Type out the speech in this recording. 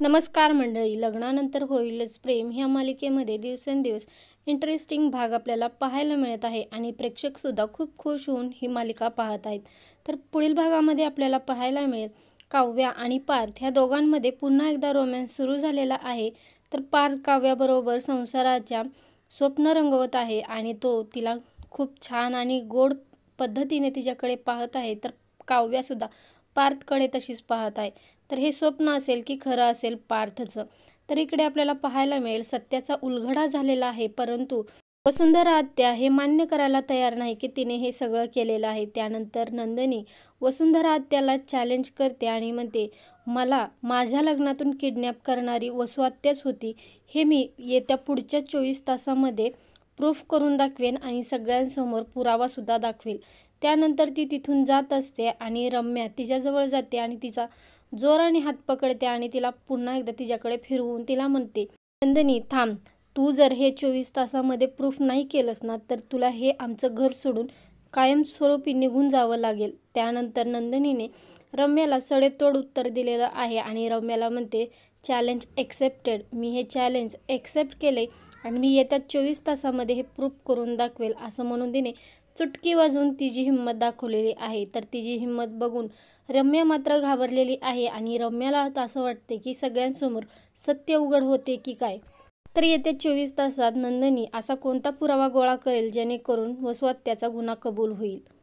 नमस्कार मंडळी. लग्नानंतर होईलच प्रेम ह्या मालिकेमध्ये दिवसेंदिवस इंटरेस्टिंग भाग आपल्याला पाहायला मिळत आहे आणि प्रेक्षकसुद्धा खूप खुश होऊन ही मालिका पाहत आहेत. तर पुढील भागामध्ये आपल्याला पाहायला मिळेल काव्या आणि पार्थ ह्या दोघांमध्ये पुन्हा एकदा रोमॅन्स सुरू झालेला आहे. तर पार्थ काव्याबरोबर संसाराच्या स्वप्न रंगवत आहे आणि तो तिला खूप छान आणि गोड पद्धतीने तिच्याकडे पाहत आहे. तर काव्यासुद्धा पार्थकडे तशीच पाहत आहे. तर हे स्वप्न असेल की खरं असेल पार्थचं. तर इकडे आपल्याला पाहायला मिळेल सत्याचा उलगडा झालेला आहे, परंतु वसुंधरा आत्या हे मान्य करायला तयार नाही की तिने हे सगळं केलेलं आहे. त्यानंतर नंदिनी वसुंधरा आत्याला चॅलेंज करते आणि म्हणते, मला माझ्या लग्नातून किडनॅप करणारी वसु आत्याच होती. हे मी येत्या पुढच्या 24 तासामध्ये प्रूफ करून दाखवेन आणि सगळ्यांसमोर पुरावासुद्धा दाखवेल. त्यानंतर ती तिथून जात असते आणि रम्या तिच्याजवळ जाते आणि तिचा जोराने हात पकडते आणि तिला पुन्हा एकदा तिच्याकडे फिरवून तिला म्हणते, नंदिनी थांब, तू जर हे 24 तासामध्ये प्रूफ नाही केलंस ना तर तुला हे आमचं घर सोडून कायमस्वरूपी निघून जावं लागेल. त्यानंतर नंदिनीने रम्याला सडेतोड उत्तर दिलेलं आहे आणि रम्याला म्हणते, चॅलेंज एक्सेप्टेड. मी हे चॅलेंज एक्सेप्ट केले आणि मी येत्या 24 तासामध्ये हे प्रूफ करून दाखवेल असं म्हणून तिने चुटकी वाजवून तिची हिंमत दाखवलेली आहे. तर तिची हिंमत बघून रम्या मात्र घाबरलेली आहे आणि रम्याला असं वाटते की सगळ्यांसमोर सत्य उघड होते की काय. तर येत्या 24 तासात नंदिनी असा कोणता पुरावा गोळा करेल जेणेकरून वसु आत्याचा गुन्हा कबूल होईल.